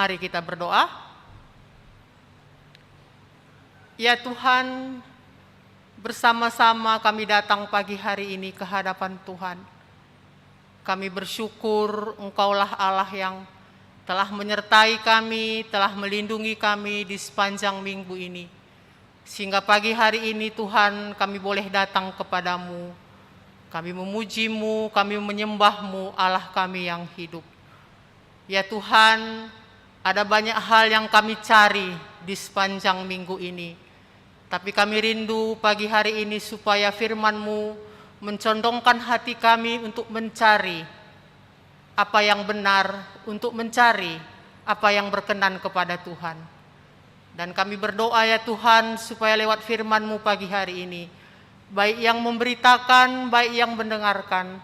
Mari kita berdoa. Ya Tuhan, bersama-sama kami datang pagi hari ini ke hadapan Tuhan. Kami bersyukur Engkaulah Allah yang telah menyertai kami, telah melindungi kami di sepanjang minggu ini. Sehingga pagi hari ini Tuhan kami boleh datang kepadamu. Kami memuji-Mu, kami menyembah-Mu, Allah kami yang hidup. Ya Tuhan, ada banyak hal yang kami cari di sepanjang minggu ini. Tapi kami rindu pagi hari ini supaya firman-Mu mencondongkan hati kami untuk mencari apa yang benar, untuk mencari apa yang berkenan kepada Tuhan. Dan kami berdoa ya Tuhan supaya lewat firman-Mu pagi hari ini, baik yang memberitakan, baik yang mendengarkan,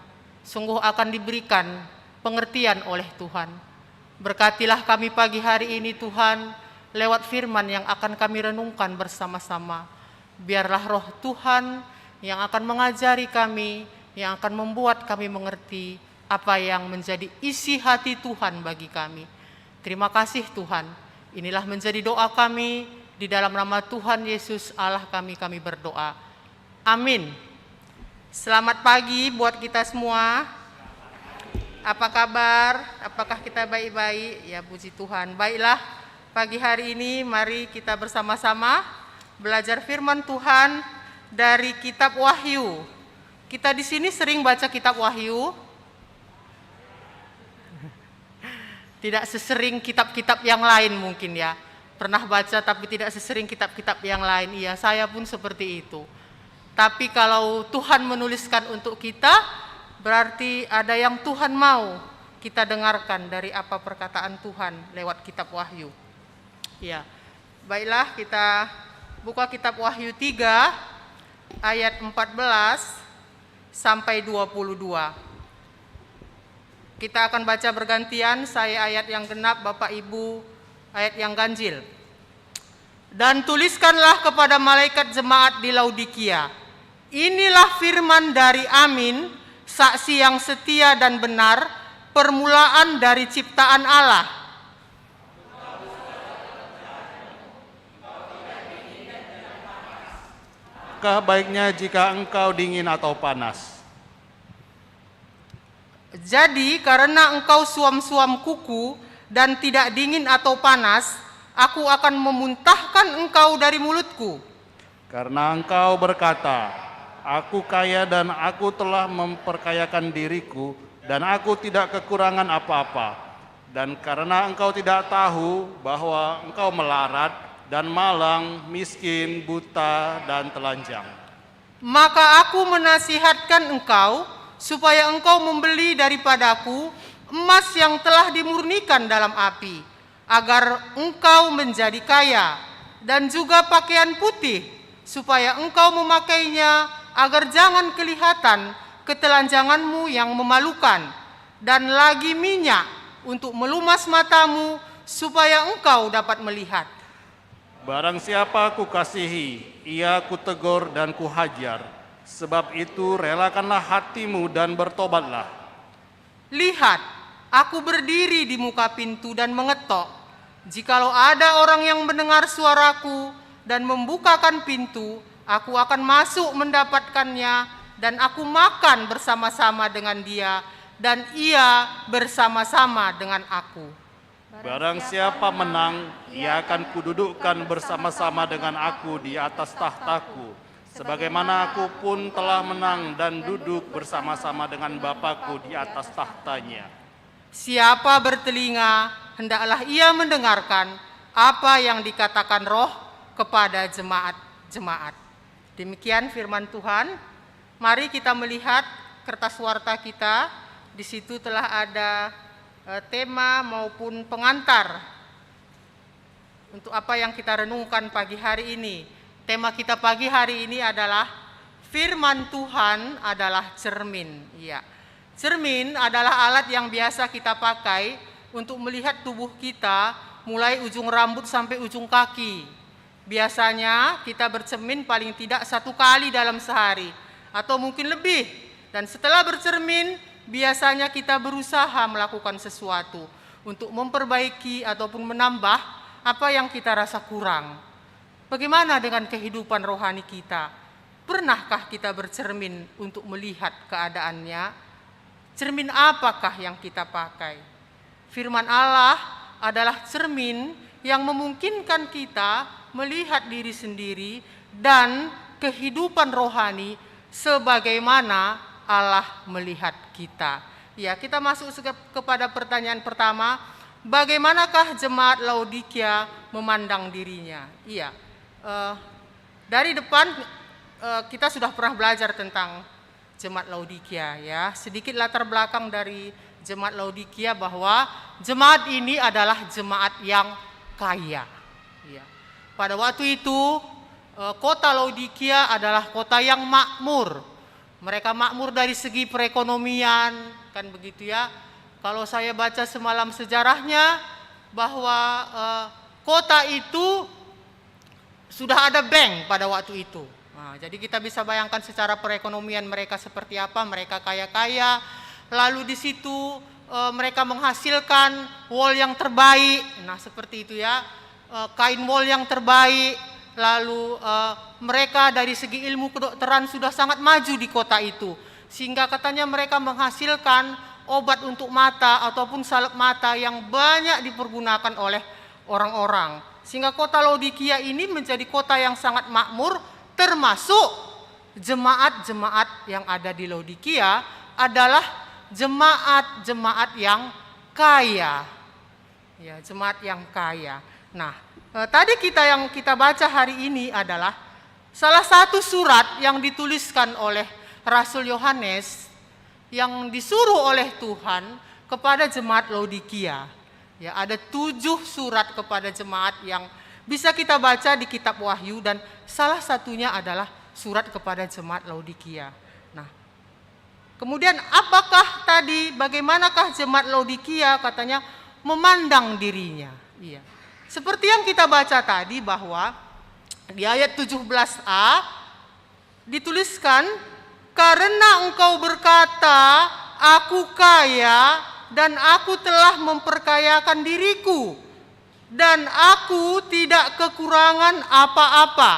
sungguh akan diberikan pengertian oleh Tuhan. Berkatilah kami pagi hari ini Tuhan, lewat firman yang akan kami renungkan bersama-sama. Biarlah roh Tuhan yang akan mengajari kami, yang akan membuat kami mengerti apa yang menjadi isi hati Tuhan bagi kami. Terima kasih Tuhan. Inilah menjadi doa kami, di dalam nama Tuhan Yesus Allah kami berdoa. Amin. Selamat pagi buat kita semua. Apa kabar? Apakah kita baik-baik? Ya puji Tuhan. Baiklah, pagi hari ini mari kita bersama-sama belajar firman Tuhan dari kitab Wahyu. Kita di sini sering baca kitab Wahyu. Tidak sesering kitab-kitab yang lain mungkin ya. Pernah baca tapi tidak sesering kitab-kitab yang lain. Iya, saya pun seperti itu. Tapi kalau Tuhan menuliskan untuk kita, berarti ada yang Tuhan mau kita dengarkan dari apa perkataan Tuhan lewat kitab Wahyu. Ya, baiklah kita buka kitab Wahyu 3 ayat 14 sampai 22. Kita akan baca bergantian, saya ayat yang genap, Bapak Ibu ayat yang ganjil. Dan tuliskanlah kepada malaikat jemaat di Laodikia, inilah firman dari Amin, saksi yang setia dan benar, permulaan dari ciptaan Allah. Maka baiknya jika engkau dingin atau panas. Jadi karena engkau suam-suam kuku dan tidak dingin atau panas, aku akan memuntahkan engkau dari mulutku. Karena engkau berkata, aku kaya dan aku telah memperkayakan diriku dan aku tidak kekurangan apa-apa. Dan karena engkau tidak tahu bahwa engkau melarat dan malang, miskin, buta, dan telanjang. Maka aku menasihatkan engkau supaya engkau membeli daripadaku emas yang telah dimurnikan dalam api, agar engkau menjadi kaya, dan juga pakaian putih, supaya engkau memakainya, agar jangan kelihatan ketelanjanganmu yang memalukan, dan lagi minyak untuk melumas matamu, supaya engkau dapat melihat. Barang siapa kukasihi, ia kutegur dan kuhajar. Sebab itu relakanlah hatimu dan bertobatlah. Lihat, aku berdiri di muka pintu dan mengetok. Jikalau ada orang yang mendengar suaraku dan membukakan pintu, aku akan masuk mendapatkannya, dan aku makan bersama-sama dengan dia, dan ia bersama-sama dengan aku. Barang siapa menang, ia akan kududukkan bersama-sama dengan aku di atas tahtaku, sebagaimana aku pun telah menang dan duduk bersama-sama dengan Bapakku di atas tahtanya. Siapa bertelinga, hendaklah ia mendengarkan apa yang dikatakan Roh kepada jemaat-jemaat. Demikian firman Tuhan. Mari kita melihat kertas warta kita. Di situ telah ada tema maupun pengantar untuk apa yang kita renungkan pagi hari ini. Tema kita pagi hari ini adalah firman Tuhan adalah cermin. Ya, cermin adalah alat yang biasa kita pakai untuk melihat tubuh kita mulai ujung rambut sampai ujung kaki. Biasanya kita bercermin paling tidak 1 kali dalam sehari atau mungkin lebih. Dan setelah bercermin, biasanya kita berusaha melakukan sesuatu. untuk memperbaiki ataupun menambah apa yang kita rasa kurang. Bagaimana dengan kehidupan rohani kita? Pernahkah kita bercermin untuk melihat keadaannya? Cermin apakah yang kita pakai? Firman Allah adalah cermin yang memungkinkan kita melihat diri sendiri dan kehidupan rohani sebagaimana Allah melihat kita. Ya, kita masuk kepada pertanyaan pertama, bagaimanakah jemaat Laodikia memandang dirinya? Iya, dari depan kita sudah pernah belajar tentang jemaat Laodikia, ya. Sedikit latar belakang dari jemaat Laodikia bahwa jemaat ini adalah jemaat yang kaya. Ya. Pada waktu itu kota Laodikia adalah kota yang makmur. Mereka makmur dari segi perekonomian, kan begitu ya. Kalau saya baca semalam sejarahnya bahwa kota itu sudah ada bank pada waktu itu. Nah, jadi kita bisa bayangkan secara perekonomian mereka seperti apa. Mereka kaya-kaya. Lalu di situ mereka menghasilkan wol yang terbaik. Nah, seperti itu ya. Kain wol yang terbaik. Lalu mereka dari segi ilmu kedokteran sudah sangat maju di kota itu. Sehingga katanya mereka menghasilkan obat untuk mata ataupun salep mata yang banyak dipergunakan oleh orang-orang. Sehingga kota Laodikia ini menjadi kota yang sangat makmur, termasuk jemaat-jemaat yang ada di Laodikia adalah jemaat-jemaat yang kaya. Ya, jemaat yang kaya. Nah, tadi yang kita baca hari ini adalah salah satu surat yang dituliskan oleh Rasul Yohanes yang disuruh oleh Tuhan kepada jemaat Laodikia. Ya, ada 7 surat kepada jemaat yang bisa kita baca di kitab Wahyu dan salah satunya adalah surat kepada jemaat Laodikia. Nah, kemudian bagaimanakah jemaat Laodikia katanya memandang dirinya? Iya. Seperti yang kita baca tadi bahwa di ayat 17a dituliskan, karena engkau berkata, aku kaya dan aku telah memperkayakan diriku dan aku tidak kekurangan apa-apa.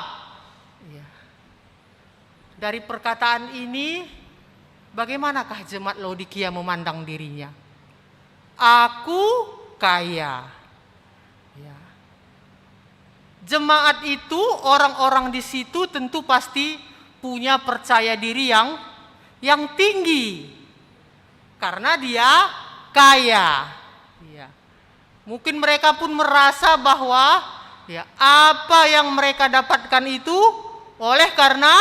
Ya. Dari perkataan ini, bagaimanakah jemaat Laodikia memandang dirinya? Aku kaya. Ya. Jemaat itu, orang-orang di situ tentu pasti punya percaya diri yang tinggi karena dia kaya. Ya. Mungkin mereka pun merasa bahwa ya apa yang mereka dapatkan itu oleh karena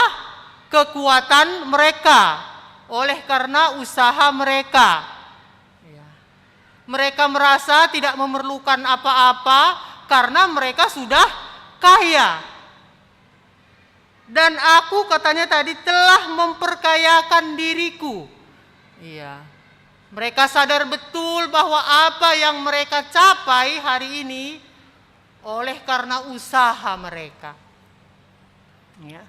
kekuatan mereka, oleh karena usaha mereka. Ya. Mereka merasa tidak memerlukan apa-apa karena mereka sudah kaya. Dan aku katanya tadi telah memperkayakan diriku. Iya. Mereka sadar betul bahwa apa yang mereka capai hari ini oleh karena usaha mereka. Ya.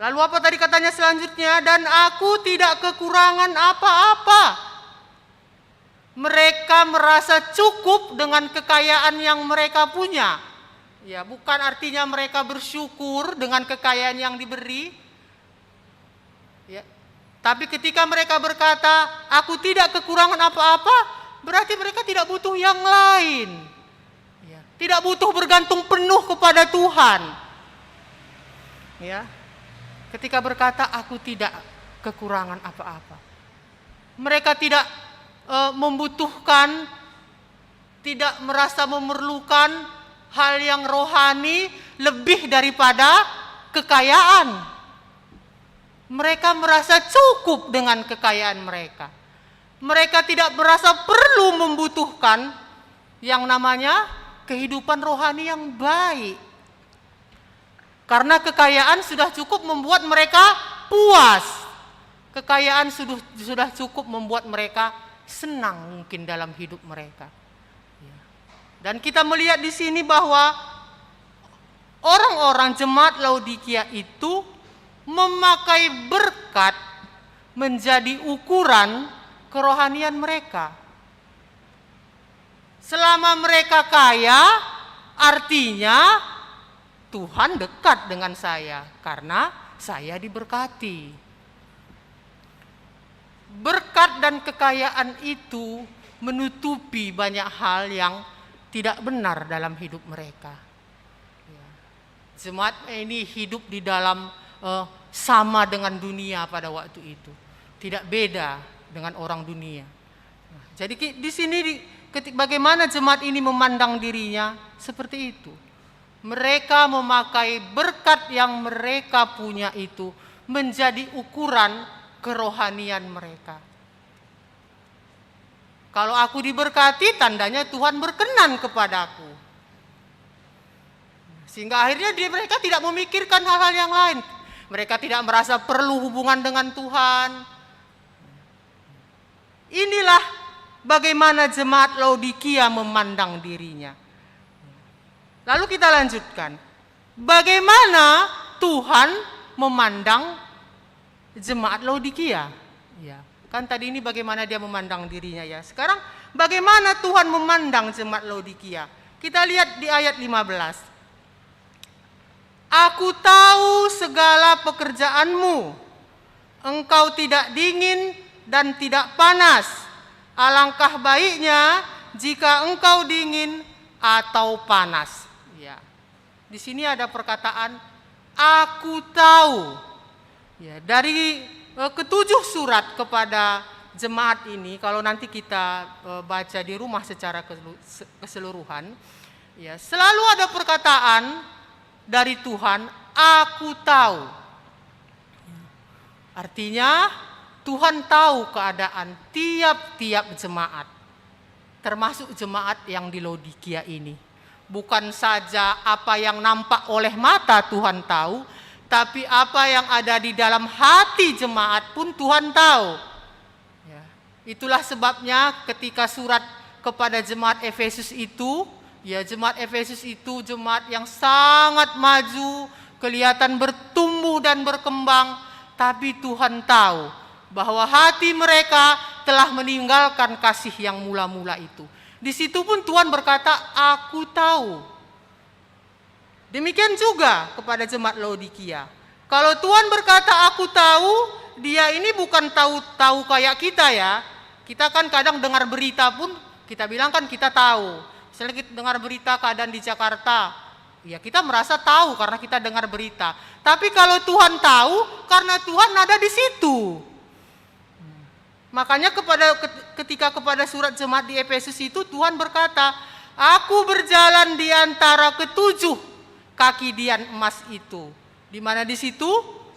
Lalu apa tadi katanya selanjutnya? Dan aku tidak kekurangan apa-apa. Mereka merasa cukup dengan kekayaan yang mereka punya. Ya, bukan artinya mereka bersyukur dengan kekayaan yang diberi. Ya. Tapi ketika mereka berkata, aku tidak kekurangan apa-apa, berarti mereka tidak butuh yang lain. Ya. Tidak butuh bergantung penuh kepada Tuhan. Ya. Ketika berkata, aku tidak kekurangan apa-apa. Mereka tidak membutuhkan, tidak merasa memerlukan hal yang rohani lebih daripada kekayaan. Mereka merasa cukup dengan kekayaan mereka. Mereka tidak merasa perlu membutuhkan yang namanya kehidupan rohani yang baik. Karena kekayaan sudah cukup membuat mereka puas. Kekayaan sudah cukup membuat mereka senang mungkin dalam hidup mereka. Dan kita melihat di sini bahwa orang-orang jemaat Laodikia itu memakai berkat menjadi ukuran kerohanian mereka. Selama mereka kaya, artinya Tuhan dekat dengan saya karena saya diberkati. Berkat dan kekayaan itu menutupi banyak hal yang tidak benar dalam hidup mereka. Jemaat ini hidup di dalam sama dengan dunia pada waktu itu, tidak beda dengan orang dunia. Jadi di sini bagaimana jemaat ini memandang dirinya seperti itu. Mereka memakai berkat yang mereka punya itu menjadi ukuran kerohanian mereka. Kalau aku diberkati, tandanya Tuhan berkenan kepadaku. Sehingga akhirnya mereka tidak memikirkan hal-hal yang lain. Mereka tidak merasa perlu hubungan dengan Tuhan. Inilah bagaimana jemaat Laodikia memandang dirinya. Lalu kita lanjutkan. Bagaimana Tuhan memandang jemaat Laodikia? Ya, kan tadi ini bagaimana dia memandang dirinya ya. Sekarang bagaimana Tuhan memandang jemaat Laodikia? Kita lihat di ayat 15. Aku tahu segala pekerjaanmu. Engkau tidak dingin dan tidak panas. Alangkah baiknya jika engkau dingin atau panas. Ya. Di sini ada perkataan aku tahu. Ya, dari ketujuh surat kepada jemaat ini, kalau nanti kita baca di rumah secara keseluruhan, ya, selalu ada perkataan dari Tuhan, aku tahu. Artinya Tuhan tahu keadaan tiap-tiap jemaat, termasuk jemaat yang di Laodikia ini. Bukan saja apa yang nampak oleh mata Tuhan tahu, tapi apa yang ada di dalam hati jemaat pun Tuhan tahu. Ya, itulah sebabnya ketika surat kepada jemaat Efesus itu, ya, jemaat Efesus itu jemaat yang sangat maju, kelihatan bertumbuh dan berkembang, tapi Tuhan tahu bahwa hati mereka telah meninggalkan kasih yang mula-mula itu. Di situ pun Tuhan berkata, aku tahu. Demikian juga kepada jemaat Laodikia. Kalau Tuhan berkata, aku tahu, dia ini bukan tahu kayak kita ya. Kita kan kadang dengar berita pun, kita bilang kan kita tahu. Misalnya kita dengar berita keadaan di Jakarta, ya kita merasa tahu karena kita dengar berita. Tapi kalau Tuhan tahu, karena Tuhan ada di situ. Makanya ketika kepada surat jemaat di Efesus itu Tuhan berkata, aku berjalan di antara ketujuh kaki dian emas itu. Di mana di situ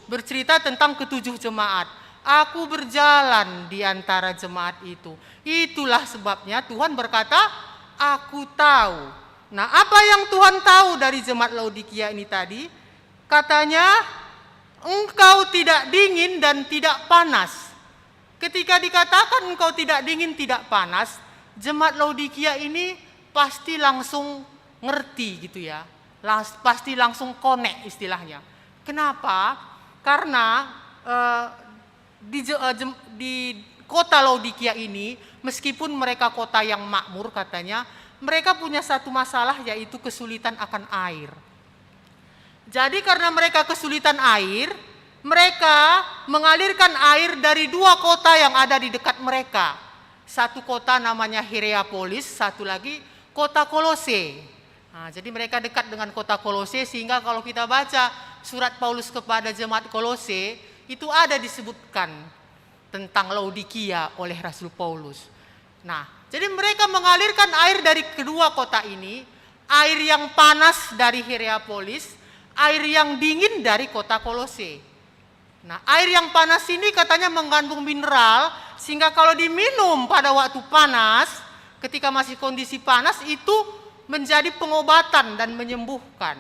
bercerita tentang ketujuh jemaat. Aku berjalan di antara jemaat itu. Itulah sebabnya Tuhan berkata, aku tahu. Nah, apa yang Tuhan tahu dari jemaat Laodikia ini tadi? Katanya, engkau tidak dingin dan tidak panas. Ketika dikatakan engkau tidak dingin, tidak panas, jemaat Laodikia ini pasti langsung ngerti gitu ya. Pasti langsung connect istilahnya. Kenapa? Karena di kota Laodikia ini, meskipun mereka kota yang makmur katanya, mereka punya satu masalah yaitu kesulitan akan air. Jadi karena mereka kesulitan air, mereka mengalirkan air dari dua kota yang ada di dekat mereka. Satu kota namanya Hierapolis, satu lagi kota Kolose. Nah, jadi mereka dekat dengan kota Kolose sehingga kalau kita baca surat Paulus kepada jemaat Kolose, itu ada disebutkan tentang Laodikia oleh Rasul Paulus. Nah, jadi mereka mengalirkan air dari kedua kota ini, air yang panas dari Hierapolis, air yang dingin dari kota Kolose. Nah, air yang panas ini katanya mengandung mineral, sehingga kalau diminum pada waktu panas, ketika masih kondisi panas, itu menjadi pengobatan dan menyembuhkan.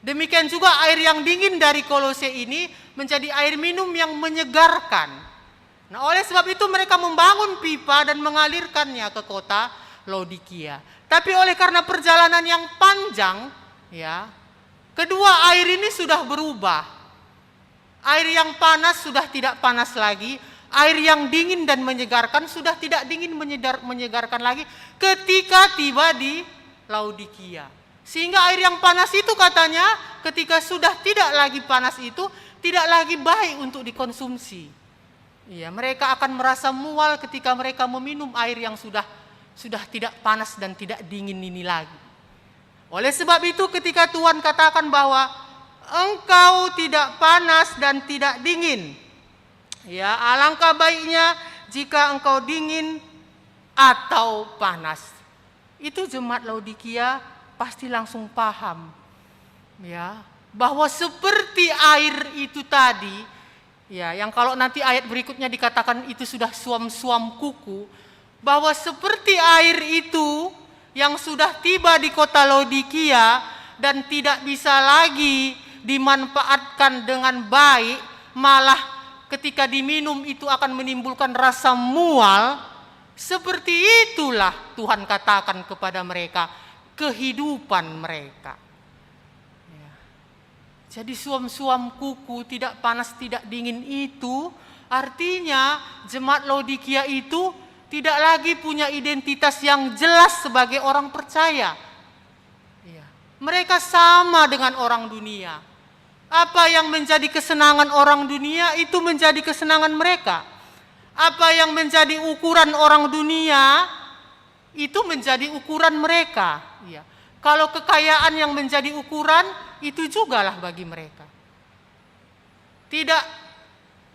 Demikian juga air yang dingin dari Kolose ini menjadi air minum yang menyegarkan. Nah, oleh sebab itu mereka membangun pipa dan mengalirkannya ke kota Laodikia. Tapi oleh karena perjalanan yang panjang, ya, kedua air ini sudah berubah. Air yang panas sudah tidak panas lagi, air yang dingin dan menyegarkan sudah tidak dingin menyegarkan lagi ketika tiba di Laodikia. Sehingga air yang panas itu katanya ketika sudah tidak lagi panas itu tidak lagi baik untuk dikonsumsi. Iya, mereka akan merasa mual ketika mereka meminum air yang sudah tidak panas dan tidak dingin ini lagi. Oleh sebab itu ketika Tuhan katakan bahwa engkau tidak panas dan tidak dingin, ya, alangkah baiknya jika engkau dingin atau panas. Itu jemaat Laodikia pasti langsung paham, ya, bahwa seperti air itu tadi, ya, yang kalau nanti ayat berikutnya dikatakan itu sudah suam-suam kuku, bahwa seperti air itu yang sudah tiba di kota Laodikia dan tidak bisa lagi dimanfaatkan dengan baik, malah ketika diminum itu akan menimbulkan rasa mual. Seperti itulah Tuhan katakan kepada mereka kehidupan mereka. Ya. Jadi suam-suam kuku tidak panas tidak dingin itu artinya jemaat Laodikia itu tidak lagi punya identitas yang jelas sebagai orang percaya. Ya. Mereka sama dengan orang dunia. Apa yang menjadi kesenangan orang dunia itu menjadi kesenangan mereka. Apa yang menjadi ukuran orang dunia itu menjadi ukuran mereka. Ya. Kalau kekayaan yang menjadi ukuran itu jugalah bagi mereka.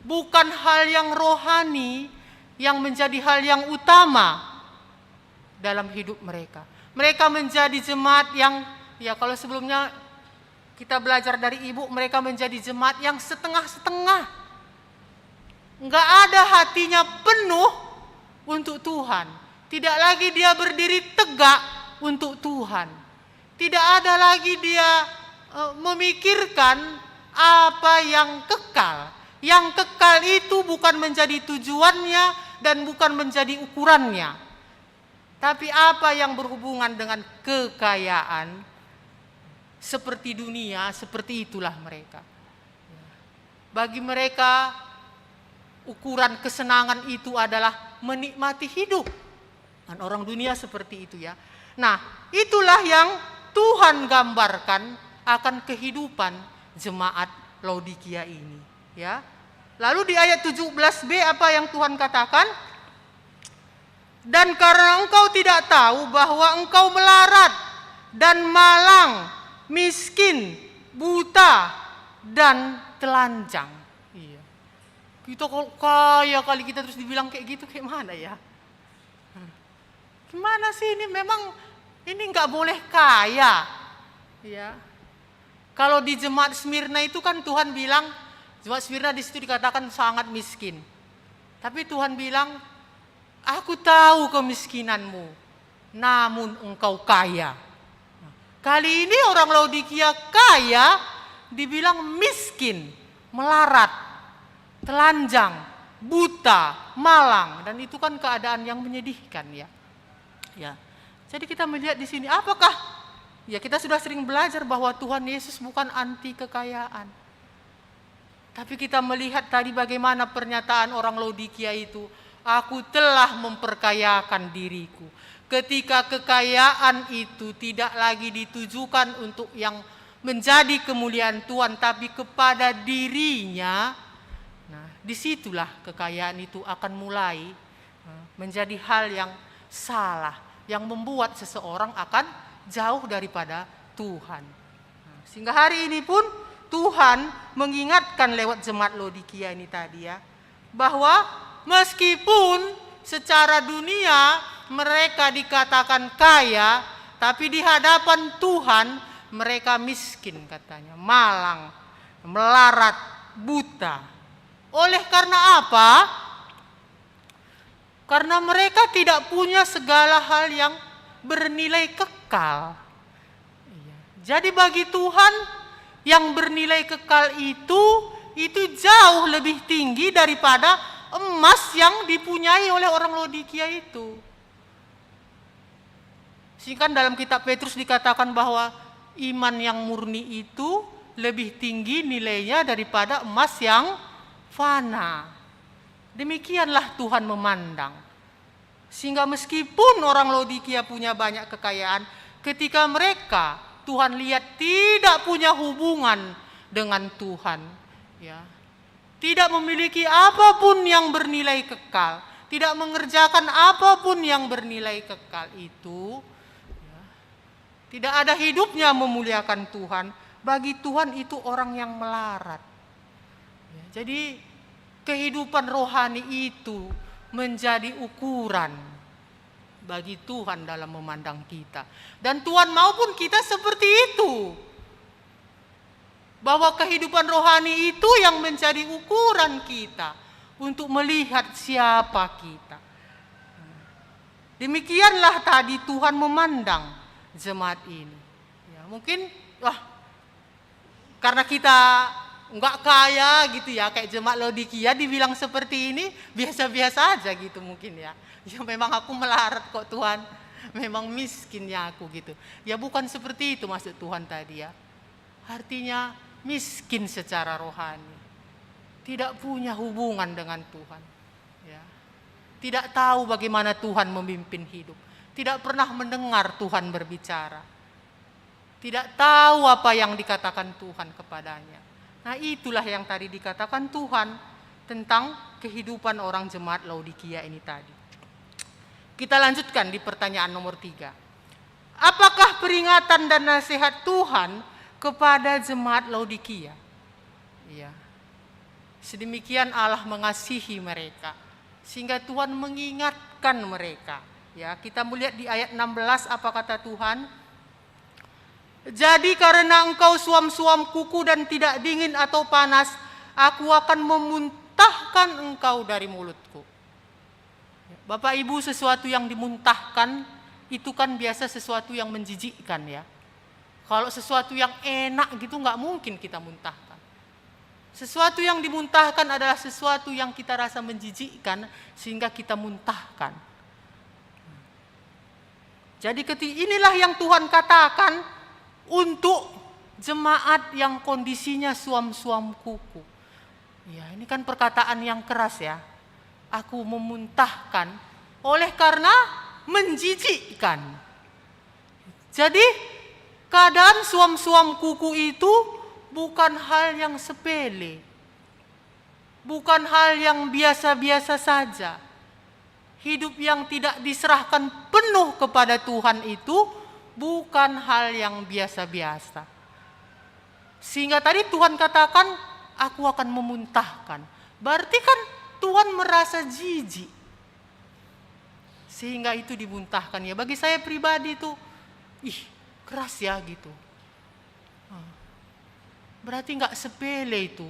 Bukan hal yang rohani yang menjadi hal yang utama dalam hidup mereka. Mereka menjadi jemaat yang, ya kalau sebelumnya kita belajar dari ibu, mereka menjadi jemaat yang setengah-setengah. Enggak ada hatinya penuh untuk Tuhan. Tidak lagi dia berdiri tegak untuk Tuhan. Tidak ada lagi dia memikirkan apa yang kekal. Yang kekal itu bukan menjadi tujuannya dan bukan menjadi ukurannya. Tapi apa yang berhubungan dengan kekayaan, seperti dunia, seperti itulah mereka. Bagi mereka, ukuran kesenangan itu adalah menikmati hidup. Dan orang dunia seperti itu ya. Nah, itulah yang Tuhan gambarkan akan kehidupan jemaat Laodikia ini. Ya. Lalu di ayat 17b apa yang Tuhan katakan? Dan karena engkau tidak tahu bahwa engkau melarat dan malang, miskin, buta, dan telanjang. Iya. Kita kalau kaya kali kita terus dibilang kayak gitu, kayak mana ya? Gimana sih ini? Memang ini nggak boleh kaya. Ya. Kalau di jemaat Smyrna itu kan Tuhan bilang, jemaat Smyrna di situ dikatakan sangat miskin. Tapi Tuhan bilang, aku tahu kemiskinanmu, namun engkau kaya. Kali ini orang Laodikia kaya dibilang miskin, melarat, telanjang, buta, malang, dan itu kan keadaan yang menyedihkan ya. Ya. Jadi kita melihat di sini apakah ya kita sudah sering belajar bahwa Tuhan Yesus bukan anti kekayaan. Tapi kita melihat tadi bagaimana pernyataan orang Laodikia itu, aku telah memperkayakan diriku. Ketika kekayaan itu tidak lagi ditujukan untuk yang menjadi kemuliaan Tuhan, tapi kepada dirinya, nah disitulah kekayaan itu akan mulai menjadi hal yang salah, yang membuat seseorang akan jauh daripada Tuhan. Sehingga hari ini pun Tuhan mengingatkan lewat jemaat Laodikia ini tadi ya, bahwa meskipun secara dunia mereka dikatakan kaya, tapi di hadapan Tuhan mereka miskin katanya, malang, melarat, buta. Oleh karena apa? Karena mereka tidak punya segala hal yang bernilai kekal. Jadi bagi Tuhan yang bernilai kekal itu jauh lebih tinggi daripada emas yang dipunyai oleh orang Laodikia itu. Sehingga dalam kitab Petrus dikatakan bahwa iman yang murni itu lebih tinggi nilainya daripada emas yang fana. Demikianlah Tuhan memandang. Sehingga meskipun orang Laodikia punya banyak kekayaan, ketika mereka Tuhan lihat tidak punya hubungan dengan Tuhan, ya, tidak memiliki apapun yang bernilai kekal, tidak mengerjakan apapun yang bernilai kekal itu, ya, tidak ada hidupnya memuliakan Tuhan. Bagi Tuhan itu orang yang melarat. Ya, jadi kehidupan rohani itu menjadi ukuran bagi Tuhan dalam memandang kita. Dan Tuhan maupun kita seperti itu. Bahwa kehidupan rohani itu yang menjadi ukuran kita untuk melihat siapa kita. Demikianlah tadi Tuhan memandang jemaat ini. Ya, mungkin karena kita nggak kaya gitu ya, kayak jemaat Laodikia dibilang seperti ini, biasa-biasa aja gitu mungkin ya. Ya memang aku melarat kok Tuhan, memang miskinnya aku gitu. Ya bukan seperti itu maksud Tuhan tadi ya. Artinya miskin secara rohani, tidak punya hubungan dengan Tuhan, ya. Tidak tahu bagaimana Tuhan memimpin hidup, tidak pernah mendengar Tuhan berbicara, tidak tahu apa yang dikatakan Tuhan kepadanya. Nah itulah yang tadi dikatakan Tuhan tentang kehidupan orang jemaat Laodikia ini tadi. Kita lanjutkan di pertanyaan nomor 3. Apakah peringatan dan nasihat Tuhan kepada jemaat Laodikia? Ya. Sedemikian Allah mengasihi mereka sehingga Tuhan mengingatkan mereka. Ya, kita melihat di ayat 16 apa kata Tuhan? Jadi karena engkau suam-suam kuku dan tidak dingin atau panas, aku akan memuntahkan engkau dari mulutku. Bapak Ibu, sesuatu yang dimuntahkan itu kan biasa sesuatu yang menjijikkan ya. Kalau sesuatu yang enak gitu nggak mungkin kita muntahkan. Sesuatu yang dimuntahkan adalah sesuatu yang kita rasa menjijikkan sehingga kita muntahkan. Jadi inilah yang Tuhan katakan untuk jemaat yang kondisinya suam-suam kuku. Ya, ini kan perkataan yang keras ya. Aku memuntahkan oleh karena menjijikkan. Jadi keadaan suam-suam kuku itu bukan hal yang sepele. Bukan hal yang biasa-biasa saja. Hidup yang tidak diserahkan penuh kepada Tuhan itu bukan hal yang biasa-biasa. Sehingga tadi Tuhan katakan, aku akan memuntahkan. Berarti kan Tuhan merasa jijik. Sehingga itu dimuntahkan ya. Bagi saya pribadi itu, keras ya gitu. Berarti nggak sepele itu.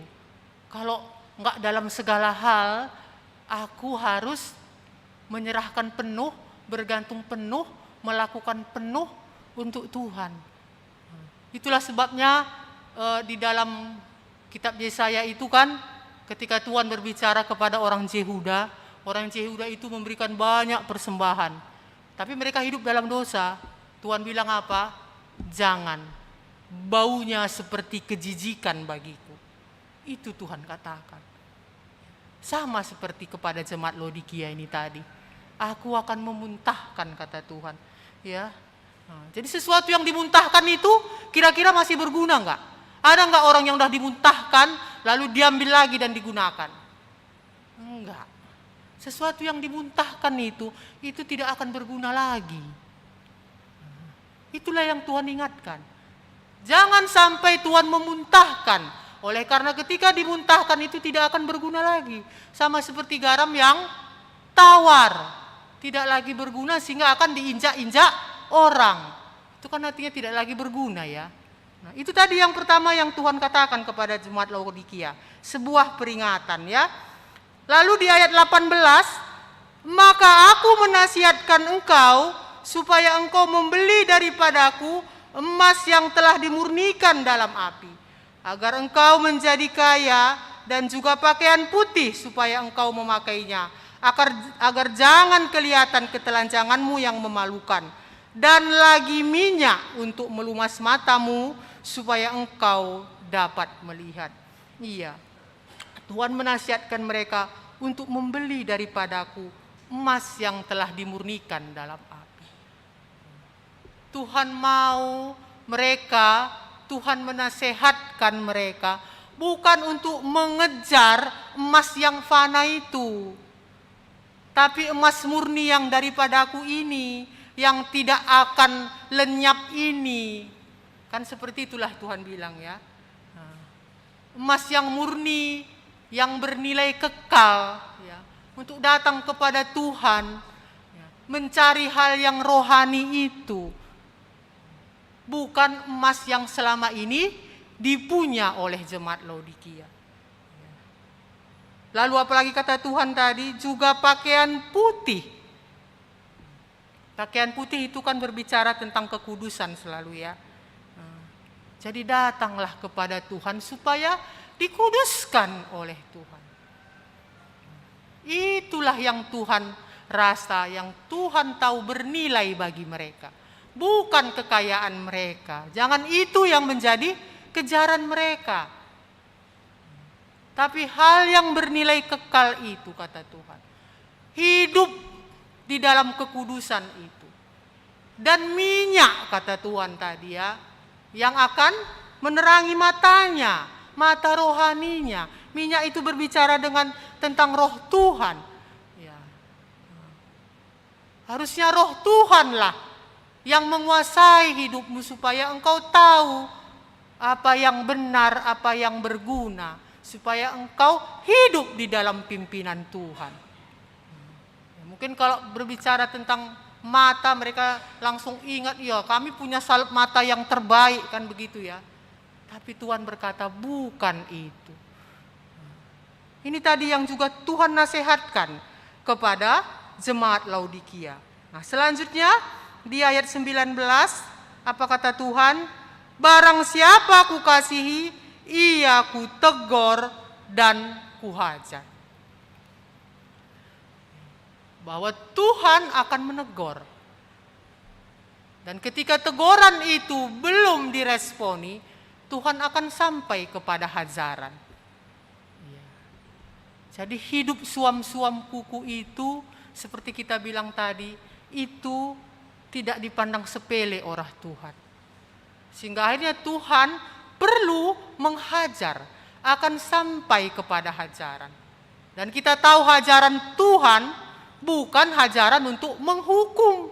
Kalau nggak dalam segala hal, aku harus menyerahkan penuh, bergantung penuh, melakukan penuh untuk Tuhan. Itulah sebabnya di dalam kitab Yesaya itu kan ketika Tuhan berbicara kepada orang Yehuda itu memberikan banyak persembahan. Tapi mereka hidup dalam dosa. Tuhan bilang apa? Jangan. Baunya seperti kejijikan bagiku. Itu Tuhan katakan. Sama seperti kepada jemaat Laodikia ini tadi. Aku akan memuntahkan kata Tuhan. Ya. Jadi sesuatu yang dimuntahkan itu kira-kira masih berguna enggak? Ada enggak orang yang sudah dimuntahkan lalu diambil lagi dan digunakan? Enggak. Sesuatu yang dimuntahkan itu tidak akan berguna lagi. Itulah yang Tuhan ingatkan. Jangan sampai Tuhan memuntahkan. Oleh karena ketika dimuntahkan itu tidak akan berguna lagi. Sama seperti garam yang tawar. Tidak lagi berguna sehingga akan diinjak-injak orang. Itu kan artinya tidak lagi berguna ya. Nah, itu tadi yang pertama yang Tuhan katakan kepada jemaat Laodikia. Sebuah peringatan ya. Lalu di ayat 18, maka aku menasihatkan engkau supaya engkau membeli daripadaku emas yang telah dimurnikan dalam api, agar engkau menjadi kaya dan juga pakaian putih supaya engkau memakainya, agar jangan kelihatan ketelanjanganmu yang memalukan, dan lagi minyak untuk melumas matamu supaya engkau dapat melihat. Iya, Tuhan menasihatkan mereka untuk membeli daripadaku emas yang telah dimurnikan dalam api. Tuhan mau mereka, Tuhan menasehatkan mereka, bukan untuk mengejar emas yang fana itu, tapi emas murni yang daripadaku ini, yang tidak akan lenyap ini. Kan seperti itulah Tuhan bilang ya. Emas yang murni, yang bernilai kekal, ya, untuk datang kepada Tuhan, ya, mencari hal yang rohani itu. Bukan emas yang selama ini dipunya oleh jemaat Laodikia. Lalu apalagi kata Tuhan tadi, juga pakaian putih. Pakaian putih itu kan berbicara tentang kekudusan selalu ya. Jadi datanglah kepada Tuhan supaya dikuduskan oleh Tuhan. Itulah yang Tuhan rasa, yang Tuhan tahu bernilai bagi mereka. Bukan kekayaan mereka. Jangan itu yang menjadi kejaran mereka. Tapi hal yang bernilai kekal itu, kata Tuhan. Hidup di dalam kekudusan itu. Dan minyak, kata Tuhan tadi ya, yang akan menerangi matanya, mata rohaninya. Minyak itu berbicara tentang roh Tuhan. Ya. Harusnya roh Tuhanlah yang menguasai hidupmu supaya engkau tahu apa yang benar, apa yang berguna, supaya engkau hidup di dalam pimpinan Tuhan. Ya, mungkin kalau berbicara tentang mata, mereka langsung ingat, ya kami punya salep mata yang terbaik, kan begitu ya. Tapi Tuhan berkata bukan itu. Ini tadi yang juga Tuhan nasihatkan kepada jemaat Laodikia. Nah selanjutnya di ayat 19, apa kata Tuhan? Barang siapa kukasihi, ia kutegur dan kuhajar. Bahwa Tuhan akan menegur. Dan ketika teguran itu belum diresponi, Tuhan akan sampai kepada hajaran. Jadi hidup suam-suam kuku itu, seperti kita bilang tadi, itu tidak dipandang sepele oleh Tuhan. Sehingga akhirnya Tuhan perlu menghajar, akan sampai kepada hajaran. Dan kita tahu hajaran Tuhan bukan hajaran untuk menghukum.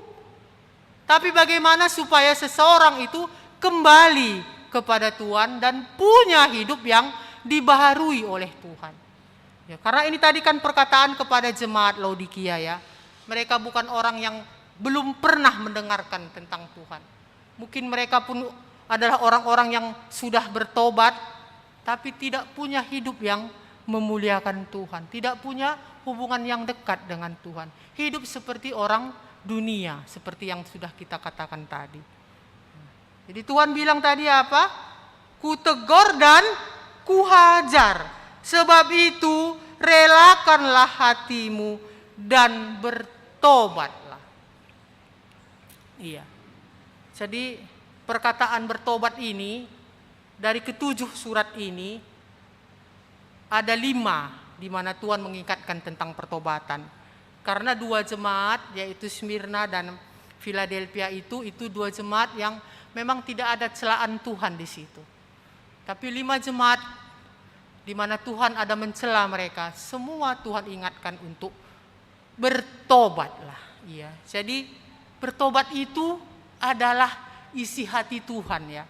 Tapi bagaimana supaya seseorang itu kembali kepada Tuhan dan punya hidup yang dibaharui oleh Tuhan. Ya, karena ini tadi kan perkataan kepada jemaat Laodikia ya. Mereka bukan orang yang belum pernah mendengarkan tentang Tuhan. Mungkin mereka pun adalah orang-orang yang sudah bertobat, tapi tidak punya hidup yang memuliakan Tuhan. Tidak punya hubungan yang dekat dengan Tuhan. Hidup seperti orang dunia, seperti yang sudah kita katakan tadi. Jadi Tuhan bilang tadi apa? Kutegur dan kuhajar. Sebab itu relakanlah hatimu dan bertobatlah. Iya. Jadi perkataan bertobat ini dari ketujuh surat ini ada 5 di mana Tuhan mengingatkan tentang pertobatan. Karena 2 jemaat yaitu Smyrna dan Philadelphia itu 2 jemaat yang memang tidak ada celaan Tuhan di situ. Tapi 5 jemaat di mana Tuhan ada mencela mereka, semua Tuhan ingatkan untuk bertobatlah. Iya. Jadi bertobat itu adalah isi hati Tuhan ya.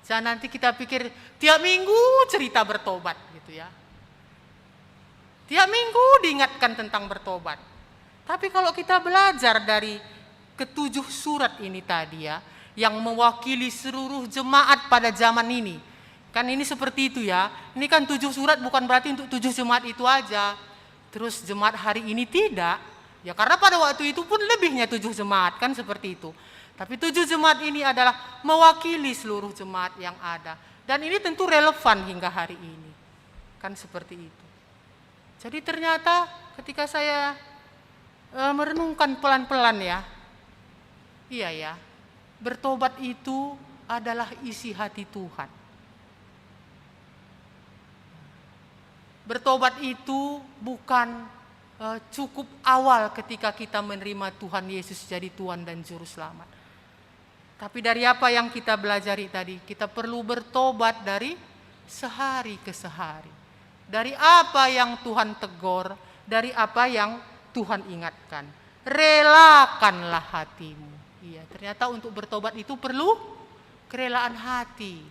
Jangan nanti kita pikir tiap minggu cerita bertobat gitu ya. Tiap minggu diingatkan tentang bertobat. Tapi kalau kita belajar dari ketujuh surat ini tadi ya, yang mewakili seluruh jemaat pada zaman ini. Kan ini seperti itu ya. Ini kan 7 surat bukan berarti untuk 7 jemaat itu aja. Terus jemaat hari ini tidak. Ya karena pada waktu itu pun lebihnya 7 jemaat kan seperti itu. Tapi 7 jemaat ini adalah mewakili seluruh jemaat yang ada. Dan ini tentu relevan hingga hari ini. Kan seperti itu. Jadi ternyata ketika saya merenungkan pelan-pelan ya. Iya ya. Bertobat itu adalah isi hati Tuhan. Bertobat itu bukan cukup awal ketika kita menerima Tuhan Yesus jadi Tuhan dan Juru Selamat. Tapi dari apa yang kita belajari tadi, kita perlu bertobat dari sehari ke sehari. Dari apa yang Tuhan tegur, dari apa yang Tuhan ingatkan. Relakanlah hatimu. Iya, ternyata untuk bertobat itu perlu kerelaan hati.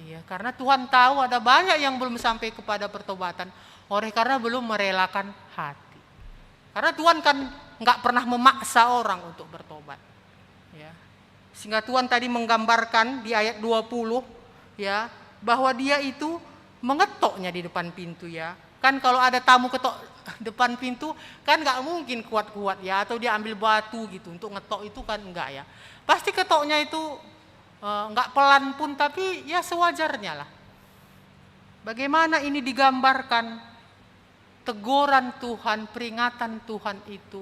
Iya, karena Tuhan tahu ada banyak yang belum sampai kepada pertobatan, oleh karena belum merelakan hati. Karena Tuhan kan nggak pernah memaksa orang untuk bertobat. Ya. Sehingga Tuhan tadi menggambarkan di ayat 20 ya, bahwa dia itu mengetoknya di depan pintu ya. Kan kalau ada tamu ketok depan pintu kan nggak mungkin kuat-kuat ya, atau dia ambil batu gitu untuk ngetok, itu kan enggak ya. Pasti ketoknya itu nggak pelan pun, tapi ya sewajarnya lah. Bagaimana ini digambarkan? Teguran Tuhan, peringatan Tuhan itu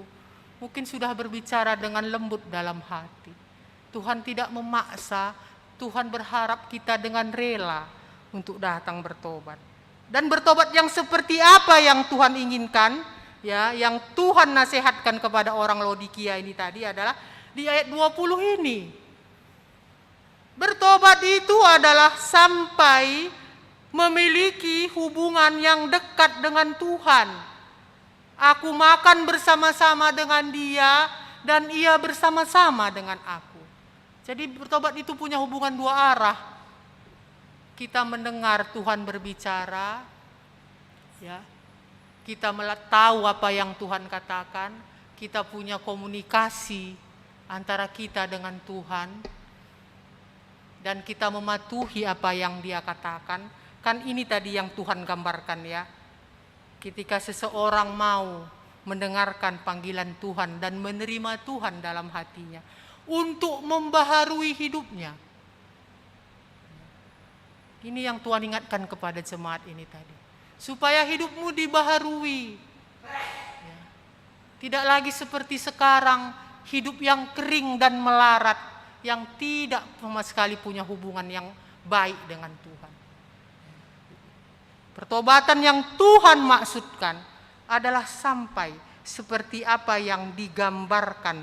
mungkin sudah berbicara dengan lembut dalam hati. Tuhan tidak memaksa, Tuhan berharap kita dengan rela untuk datang bertobat. Dan bertobat yang seperti apa yang Tuhan inginkan, ya, yang Tuhan nasihatkan kepada orang Laodikia ini tadi adalah di ayat 20 ini. Bertobat itu adalah sampai memiliki hubungan yang dekat dengan Tuhan. Aku makan bersama-sama dengan Dia dan Ia bersama-sama dengan aku. Jadi bertobat itu punya hubungan dua arah. Kita mendengar Tuhan berbicara, ya. Kita tahu apa yang Tuhan katakan, kita punya komunikasi antara kita dengan Tuhan, dan kita mematuhi apa yang Dia katakan. Kan ini tadi yang Tuhan gambarkan ya. Ketika seseorang mau mendengarkan panggilan Tuhan dan menerima Tuhan dalam hatinya untuk membaharui hidupnya. Ini yang Tuhan ingatkan kepada jemaat ini tadi. Supaya hidupmu dibaharui. Ya. Tidak lagi seperti sekarang, hidup yang kering dan melarat, yang tidak sama sekali punya hubungan yang baik dengan Tuhan. Pertobatan yang Tuhan maksudkan adalah sampai seperti apa yang digambarkan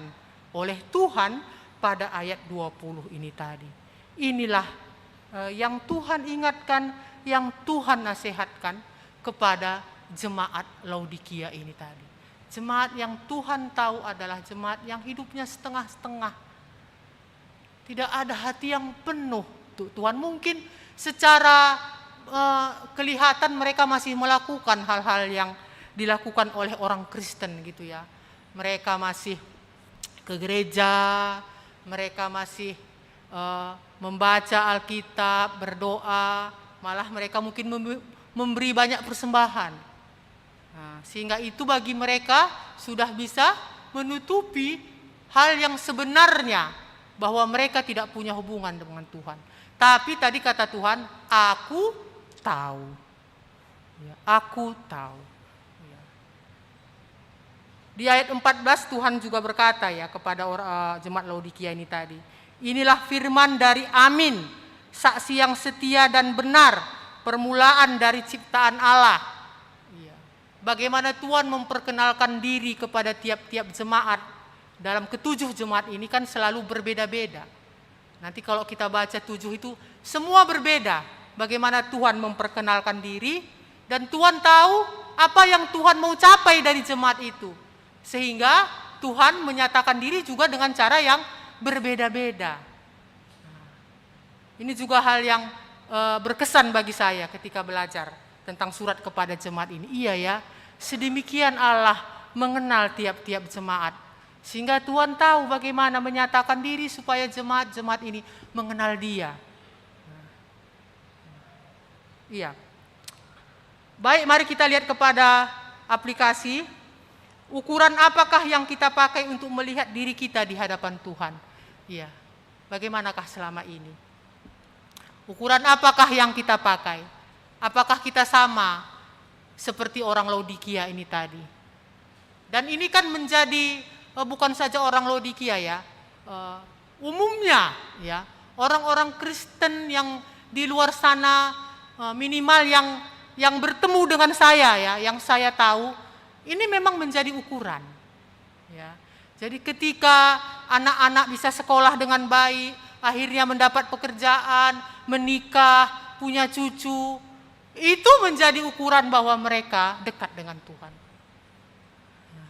oleh Tuhan pada ayat 20 ini tadi. Inilah yang Tuhan ingatkan, yang Tuhan nasihatkan kepada jemaat Laodikia ini tadi. Jemaat yang Tuhan tahu adalah jemaat yang hidupnya setengah-setengah. Tidak ada hati yang penuh. Tuhan mungkin secara kelihatan mereka masih melakukan hal-hal yang dilakukan oleh orang Kristen gitu ya. Mereka masih ke gereja, mereka masih membaca Alkitab, berdoa, malah mereka mungkin memberi banyak persembahan. Nah, sehingga itu bagi mereka sudah bisa menutupi hal yang sebenarnya, bahwa mereka tidak punya hubungan dengan Tuhan. Tapi tadi kata Tuhan, aku tahu. Ya, aku tahu. Ya. Di ayat 14 Tuhan juga berkata ya kepada jemaat Laodikia ini tadi. Inilah firman dari Amin, saksi yang setia dan benar, permulaan dari ciptaan Allah. Ya. Bagaimana Tuhan memperkenalkan diri kepada tiap-tiap jemaat. Dalam ketujuh jemaat ini kan selalu berbeda-beda. Nanti kalau kita baca 7 itu semua berbeda. Bagaimana Tuhan memperkenalkan diri, dan Tuhan tahu apa yang Tuhan mau capai dari jemaat itu. Sehingga Tuhan menyatakan diri juga dengan cara yang berbeda-beda. Ini juga hal yang berkesan bagi saya ketika belajar tentang surat kepada jemaat ini. Iya ya, sedemikian Allah mengenal tiap-tiap jemaat. Sehingga Tuhan tahu bagaimana menyatakan diri supaya jemaat-jemaat ini mengenal Dia. Iya. Baik, mari kita lihat kepada aplikasi. Ukuran apakah yang kita pakai untuk melihat diri kita di hadapan Tuhan? Iya. Bagaimanakah selama ini? Ukuran apakah yang kita pakai? Apakah kita sama seperti orang Laodikia ini tadi? Dan ini kan menjadi bukan saja orang Laodikia ya, umumnya ya, orang-orang Kristen yang di luar sana, minimal yang yang bertemu dengan saya ya, yang saya tahu ini memang menjadi ukuran. Ya. Jadi ketika anak-anak bisa sekolah dengan baik, akhirnya mendapat pekerjaan, menikah, punya cucu, itu menjadi ukuran bahwa mereka dekat dengan Tuhan. Ya.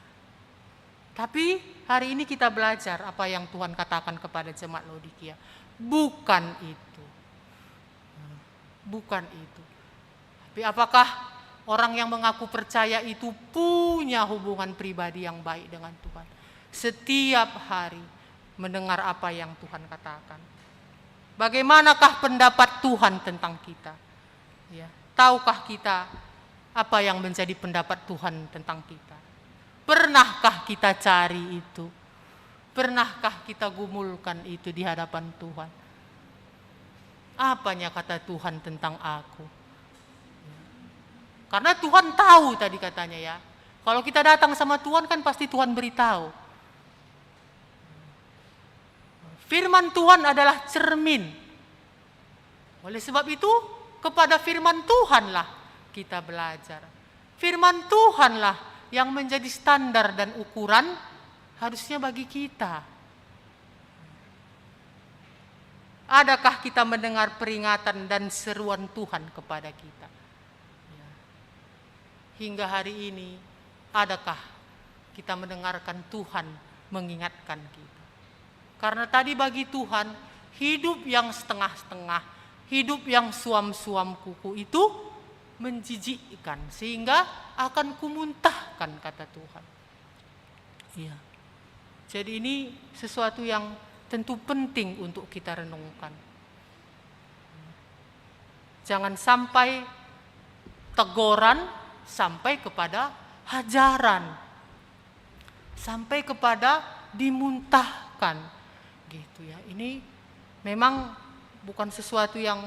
Tapi hari ini kita belajar apa yang Tuhan katakan kepada jemaat Laodikia. Bukan itu. Bukan itu. Tapi apakah orang yang mengaku percaya itu punya hubungan pribadi yang baik dengan Tuhan? Setiap hari mendengar apa yang Tuhan katakan. Bagaimanakah pendapat Tuhan tentang kita? Ya, tahukah kita apa yang menjadi pendapat Tuhan tentang kita? Pernahkah kita cari itu? Pernahkah kita gumulkan itu di hadapan Tuhan? Apanya kata Tuhan tentang aku? Karena Tuhan tahu tadi katanya ya. Kalau kita datang sama Tuhan kan pasti Tuhan beritahu. Firman Tuhan adalah cermin. Oleh sebab itu, kepada firman Tuhanlah kita belajar. Firman Tuhanlah yang menjadi standar dan ukuran harusnya bagi kita. Adakah kita mendengar peringatan dan seruan Tuhan kepada kita? Hingga hari ini, adakah kita mendengarkan Tuhan mengingatkan kita? Karena tadi bagi Tuhan, hidup yang setengah-setengah, hidup yang suam-suam kuku itu menjijikkan. Sehingga akan kumuntahkan kata Tuhan. Iya. Jadi ini sesuatu yang tentu penting untuk kita renungkan. Jangan sampai teguran sampai kepada hajaran. Sampai kepada dimuntahkan. Gitu ya. Ini memang bukan sesuatu yang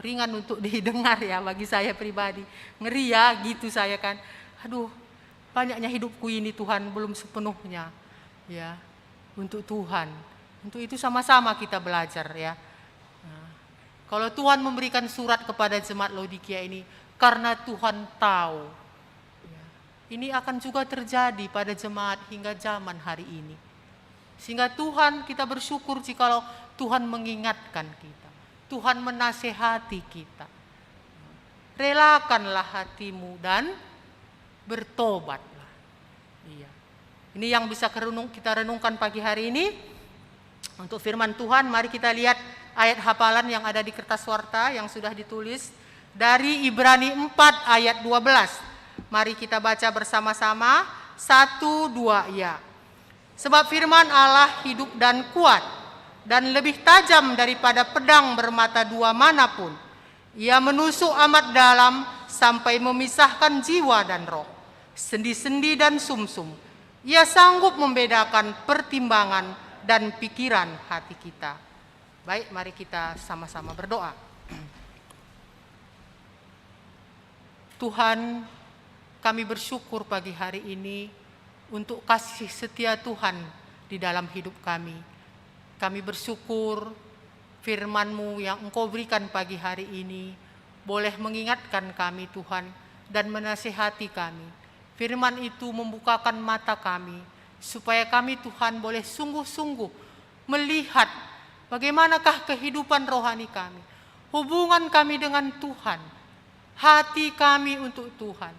ringan untuk didengar ya bagi saya pribadi. Ngeri ya gitu saya kan. Aduh, banyaknya hidupku ini Tuhan belum sepenuhnya ya untuk Tuhan. Untuk itu sama-sama kita belajar ya. Nah, kalau Tuhan memberikan surat kepada jemaat Laodikia ini karena Tuhan tahu ya, ini akan juga terjadi pada jemaat hingga zaman hari ini. Sehingga Tuhan kita bersyukur jikalau Tuhan mengingatkan kita. Tuhan menasehati kita. Relakanlah hatimu dan bertobatlah. Iya. Ini yang bisa kita renungkan pagi hari ini. Untuk firman Tuhan, mari kita lihat ayat hafalan yang ada di kertas warta yang sudah ditulis. Dari Ibrani 4 ayat 12. Mari kita baca bersama-sama. 1, 2, ya. Sebab firman Allah hidup dan kuat, dan lebih tajam daripada pedang bermata dua manapun. Ia menusuk amat dalam sampai memisahkan jiwa dan roh, sendi-sendi dan sumsum. Ia sanggup membedakan pertimbangan dan pikiran hati kita. Baik, mari kita sama-sama berdoa. Tuhan, kami bersyukur pagi hari ini untuk kasih setia Tuhan di dalam hidup kami. Kami bersyukur firman-Mu yang Engkau berikan pagi hari ini boleh mengingatkan kami Tuhan dan menasihati kami. Firman itu membukakan mata kami supaya kami Tuhan boleh sungguh-sungguh melihat bagaimanakah kehidupan rohani kami, hubungan kami dengan Tuhan, hati kami untuk Tuhan.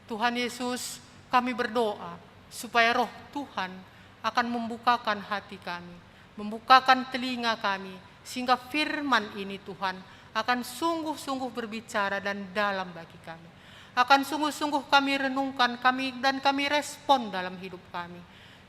Tuhan Yesus, kami berdoa supaya roh Tuhan akan membukakan hati kami, membukakan telinga kami, sehingga firman ini Tuhan akan sungguh-sungguh berbicara dan dalam bagi kami. Akan sungguh-sungguh kami renungkan dan kami respon dalam hidup kami.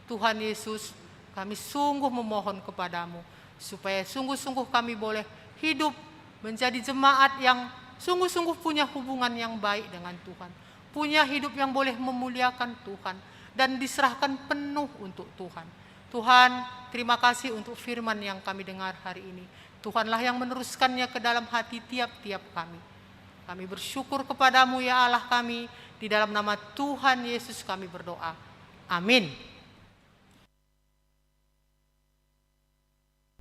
Tuhan Yesus, kami sungguh memohon kepadamu, supaya sungguh-sungguh kami boleh hidup menjadi jemaat yang sungguh-sungguh punya hubungan yang baik dengan Tuhan. Punya hidup yang boleh memuliakan Tuhan dan diserahkan penuh untuk Tuhan. Tuhan, terima kasih untuk firman yang kami dengar hari ini. Tuhanlah yang meneruskannya ke dalam hati tiap-tiap kami. Kami bersyukur kepadamu ya Allah kami. Di dalam nama Tuhan Yesus kami berdoa. Amin.